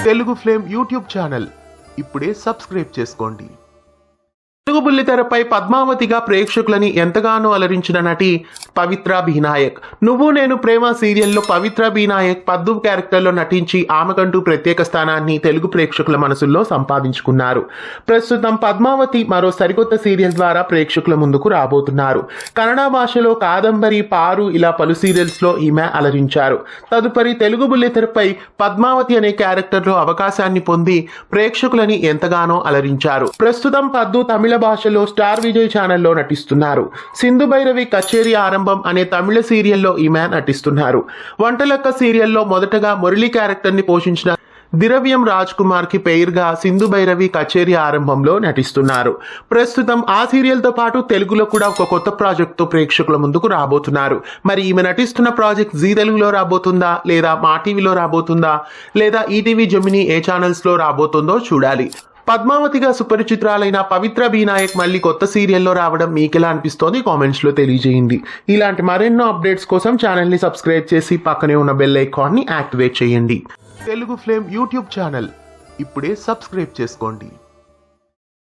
Telugu flame YouTube channel ఇప్పుడే subscribe చేసుకోండి. తెలుగు బుల్లితెరపై పద్మావతిగా ప్రేక్షకులని ఎంతగానో అలరించిన నటి పవిత్ర బి నాయక్. నువ్వు నేను ప్రేమ సీరియల్లో పవిత్ర బి నాయక్ పద్దు క్యారెక్టర్లో నటించి ఆమెకంటూ ప్రత్యేక స్థానాన్ని తెలుగు ప్రేక్షకుల మనసుల్లో సంపాదించుకున్నారు. ప్రస్తుతం పద్మావతి మరో సరికొత్త సీరియల్ ద్వారా ప్రేక్షకుల ముందుకు రాబోతున్నారు. కన్నడ భాషలో కాదంబరి, పారు ఇలా పలు సీరియల్స్లో ఈమె అలరించారు. తదుపరి తెలుగు బుల్లితెరపై పద్మావతి అనే క్యారెక్టర్లో అవకాశాన్ని పొంది ప్రేక్షకులని ఎంతగానో అలరించారు. ప్రస్తుతం పద్దు తమిళ భాషలో స్టార్ విజయ్ ఛానల్లో నటిస్తున్నారు. సింధు భైరవి కచేరీ ఆరంభం అనే తమిళ సీరియల్లో ఈమె నటిస్తున్నారు. వంటలక్క సీరియల్లో మొదటగా మురళి క్యారెక్టర్ ని పోషించిన దిరవ్యం రాజ్ కుమార్ కి పేరుగా సింధు భైరవి కచేరీ ఆరంభంలో నటిస్తున్నారు. ప్రస్తుతం ఆ సీరియల్ తో పాటు తెలుగులో కూడా ఒక కొత్త ప్రాజెక్ట్ తో ప్రేక్షకుల ముందుకు రాబోతున్నారు. మరి ఈమె నటిస్తున్న ప్రాజెక్ట్ జీ తెలుగులో రాబోతుందా, లేదా మా టీవీలో రాబోతుందా, లేదా ఈటీవీ జెమినీ ఏ ఛానల్స్ లో రాబోతుందో చూడాలి. పద్మావతిగా సుపరిచితురాలైన పవిత్ర బి నాయక్ మళ్ళీ కొత్త సీరియల్లో రావడం మీకెలా అనిపిస్తోంది కామెంట్స్ లో తెలియజేయండి. ఇలాంటి మరెన్నో అప్డేట్స్ కోసం ఛానల్ ని సబ్స్క్రైబ్ చేసి పక్కనే ఉన్న బెల్ ఐకాన్ ని యాక్టివేట్ చేయండి. తెలుగు ఫ్లేమ్ యూట్యూబ్ ఛానల్ ఇప్పుడే సబ్స్క్రైబ్ చేసుకోండి.